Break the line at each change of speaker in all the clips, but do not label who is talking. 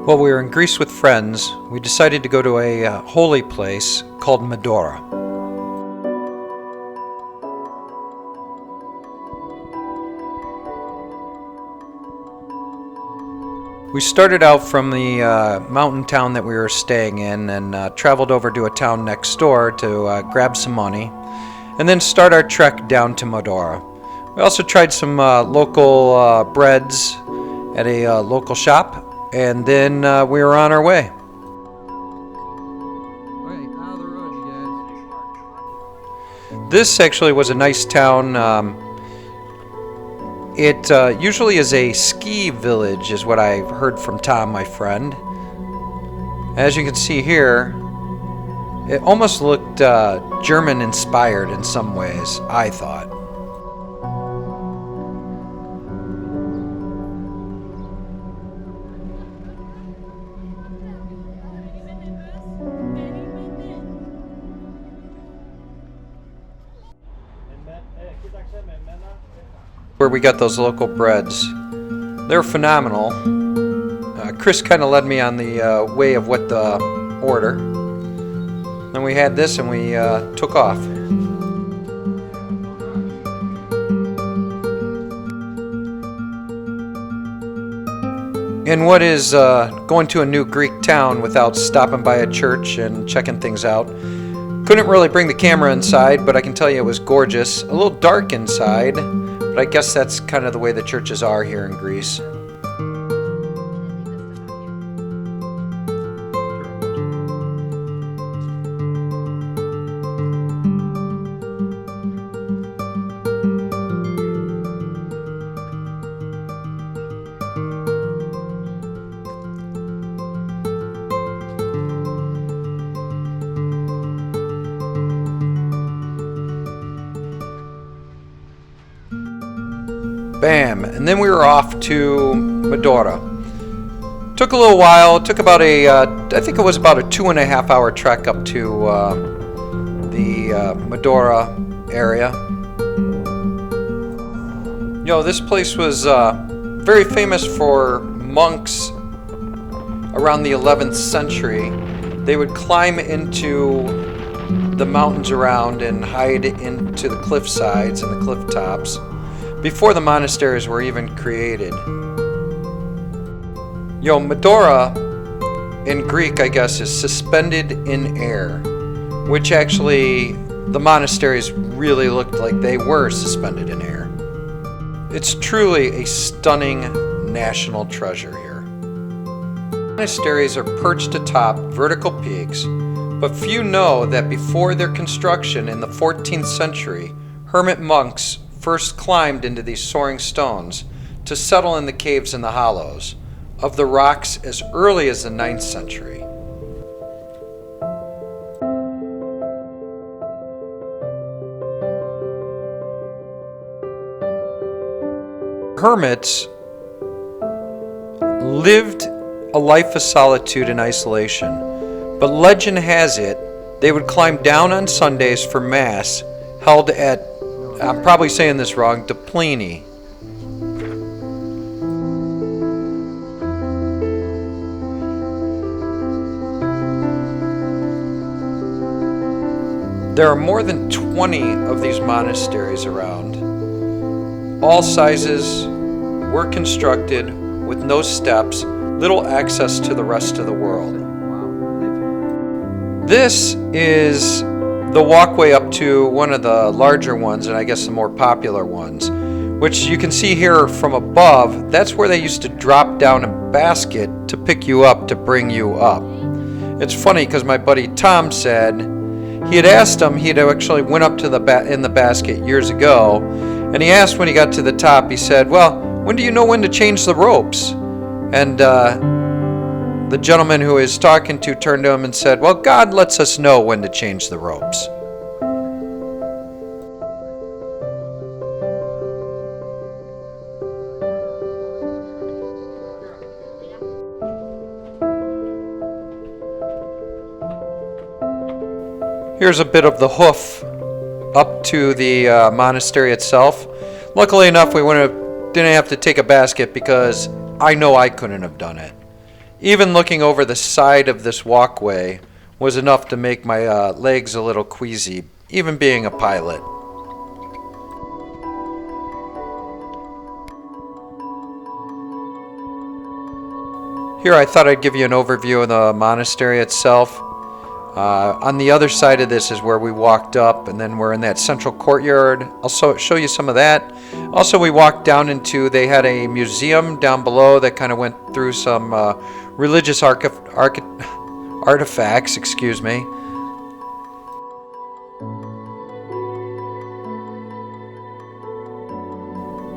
While we were in Greece with friends, we decided to go to a holy place called Meteora. We started out from the mountain town that we were staying in and traveled over to a town next door to grab some money and then start our trek down to Meteora. We also tried some local breads at a local shop, and then we were on our way. This actually was a nice town. It usually is a ski village, is what I heard from Tom, my friend. As you can see here, it almost looked German-inspired in some ways, I thought. Where we got those local breads. They're phenomenal. Chris kind of led me on the way of what to order. Then we had this and we took off. In what is going to a new Greek town without stopping by a church and checking things out. Couldn't really bring the camera inside, but I can tell you it was gorgeous. A little dark inside, but I guess that's kind of the way the churches are here in Greece. Bam! And then we were off to Meteora. Took a little while. Took about I think it was about a 2.5 hour trek up to the Meteora area. This place was very famous for monks around the 11th century. They would climb into the mountains around and hide into the cliff sides and the cliff tops before the monasteries were even created. Meteora in Greek, I guess, is suspended in air, which actually the monasteries really looked like they were suspended in air. It's truly a stunning national treasure here. Monasteries are perched atop vertical peaks, but few know that before their construction in the 14th century, hermit monks first climbed into these soaring stones to settle in the caves and the hollows of the rocks as early as the 9th century. Hermits lived a life of solitude and isolation, but legend has it they would climb down on Sundays for Mass held at, I'm probably saying this wrong, Pliny. There are more than 20 of these monasteries around. All sizes were constructed with no steps, little access to the rest of the world. This is the walkway up to one of the larger ones, and I guess the more popular ones, which you can see here from above. That's where they used to drop down a basket to pick you up, to bring you up. It's funny because my buddy Tom said he had asked him, he'd actually went up to in the basket years ago, and he asked when he got to the top, he said, well, when do you know when to change the ropes? And the gentleman who he was talking to turned to him and said, well, God lets us know when to change the ropes. Here's a bit of the hoof up to the monastery itself. Luckily enough, we didn't have to take a basket because I know I couldn't have done it. Even looking over the side of this walkway was enough to make my legs a little queasy, even being a pilot. Here I thought I'd give you an overview of the monastery itself. On the other side of this is where we walked up, and then we're in that central courtyard. I'll show you some of that. Also, we walked down into, they had a museum down below that kind of went through some religious artifacts, excuse me.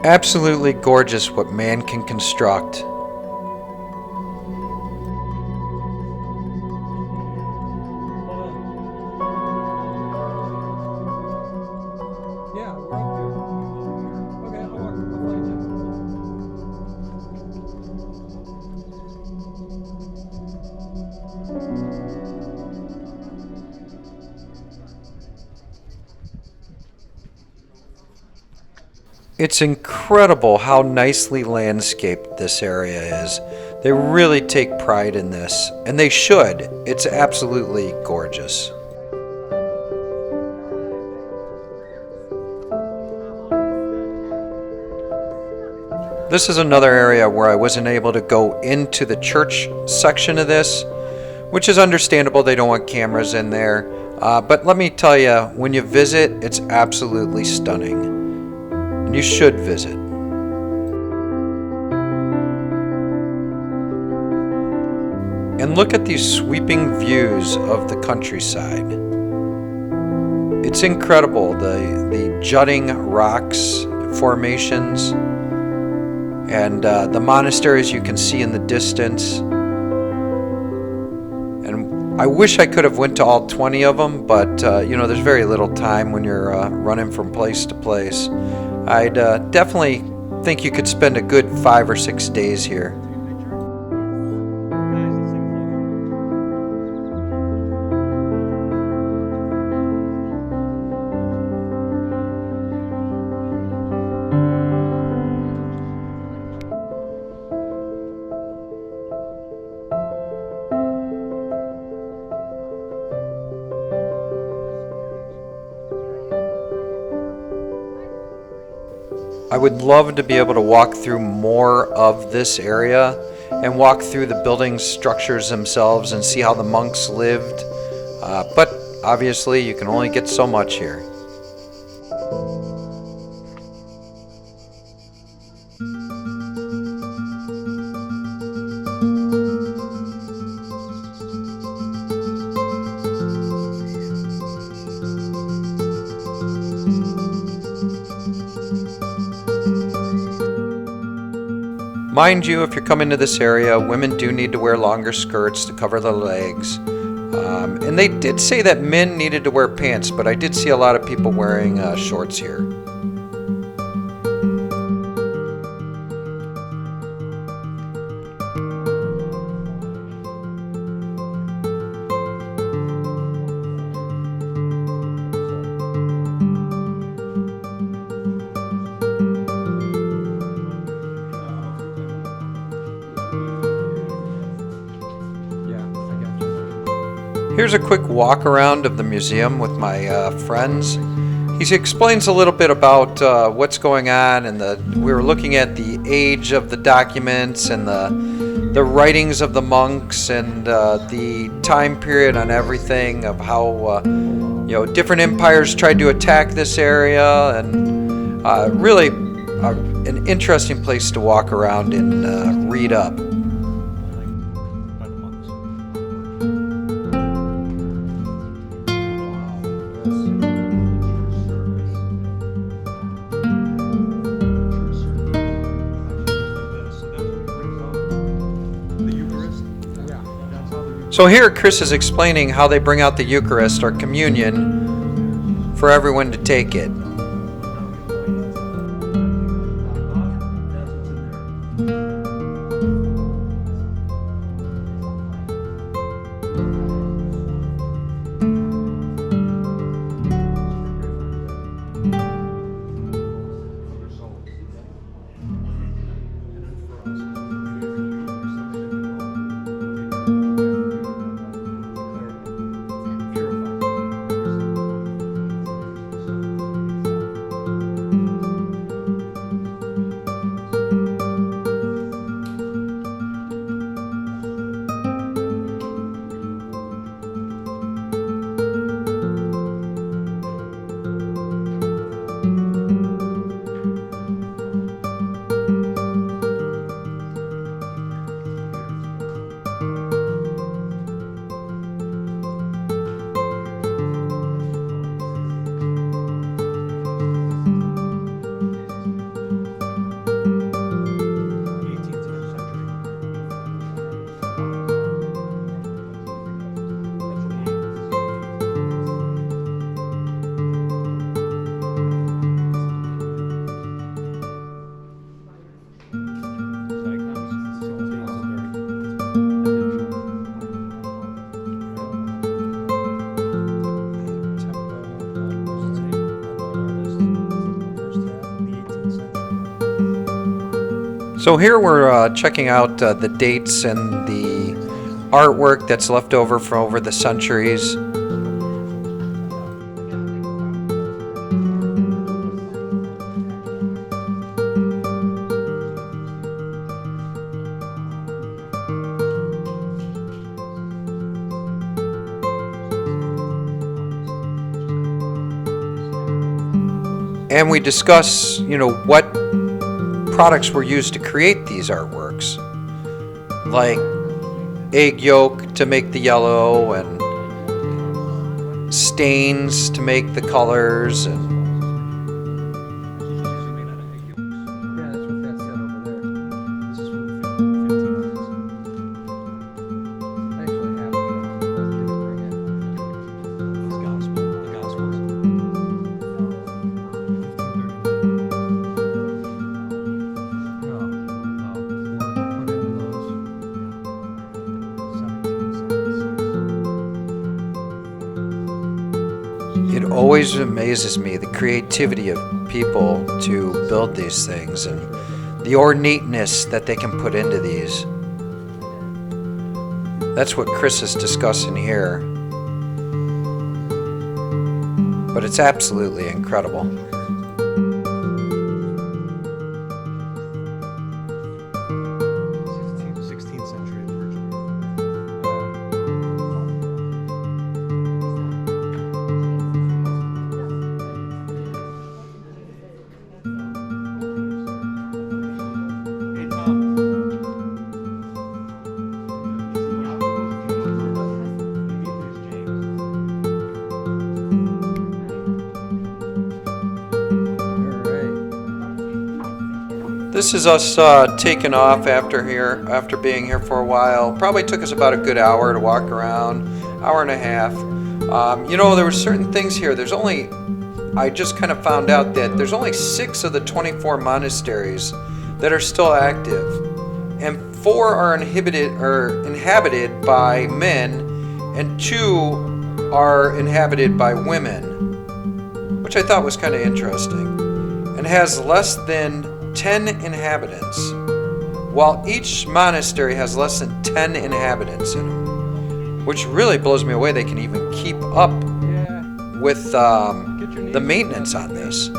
Absolutely gorgeous what man can construct. It's incredible how nicely landscaped this area is. They really take pride in this, and they should. It's absolutely gorgeous. This is another area where I wasn't able to go into the church section of this, which is understandable. They don't want cameras in there. But let me tell you, when you visit, it's absolutely stunning. And you should visit. And look at these sweeping views of the countryside. It's incredible, the jutting rocks formations, and the monasteries you can see in the distance. And I wish I could have went to all 20 of them, but there's very little time when you're running from place to place. I'd definitely think you could spend a good 5 or 6 days here. I would love to be able to walk through more of this area and walk through the building structures themselves and see how the monks lived, but obviously you can only get so much here. Mind you, if you're coming to this area, women do need to wear longer skirts to cover their legs. And they did say that men needed to wear pants, but I did see a lot of people wearing shorts here. Here's a quick walk around of the museum with my friends. He explains a little bit about what's going on, and we were looking at the age of the documents and the writings of the monks, and the time period on everything of how different empires tried to attack this area, and really an interesting place to walk around and read up. So here Chris is explaining how they bring out the Eucharist or communion for everyone to take it. So here we're checking out the dates and the artwork that's left over from over the centuries. And we discuss, what products were used to create these artworks, like egg yolk to make the yellow and stains to make the colors. And it always amazes me the creativity of people to build these things and the ornateness that they can put into these. That's what Chris is discussing here. But it's absolutely incredible.
16th century originally.
This is us taking off after being here for a while. Probably took us about a good hour to walk around, hour and a half. There were certain things here. I just kind of found out that there's only 6 of the 24 monasteries that are still active, and 4 are inhabited by men, and 2 are inhabited by women, which I thought was kind of interesting, and has less than 10 inhabitants, while each monastery has less than 10 inhabitants in them, which really blows me away. They can even keep up with the maintenance on this.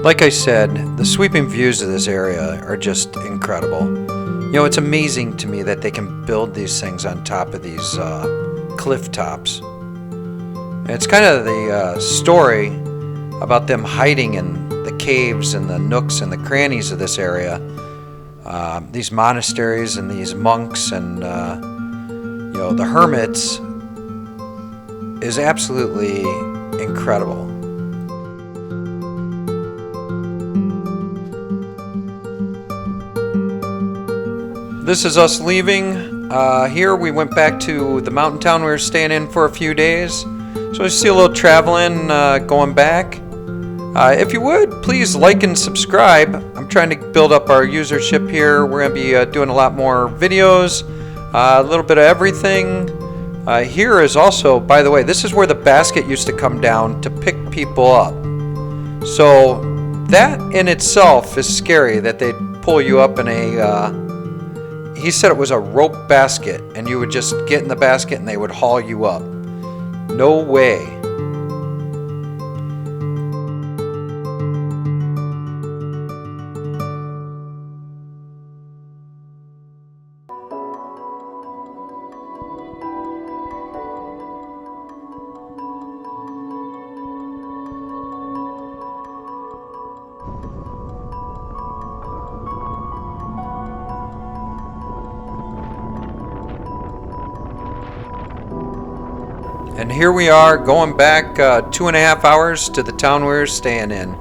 Like I said, the sweeping views of this area are just incredible. It's amazing to me that they can build these things on top of these cliff tops. And it's kind of the story about them hiding in the caves and the nooks and the crannies of this area. These monasteries and these monks and the hermits is absolutely incredible. This is us leaving. Here we went back to the mountain town we were staying in for a few days. So you see a little traveling going back. If you would, please like and subscribe. I'm trying to build up our usership here. We're going to be doing a lot more videos, a little bit of everything. Here is also, by the way, this is where the basket used to come down to pick people up. So that in itself is scary, that they'd pull you up in he said it was a rope basket, and you would just get in the basket and they would haul you up. No way. And here we are going back 2.5 hours to the town we were staying in.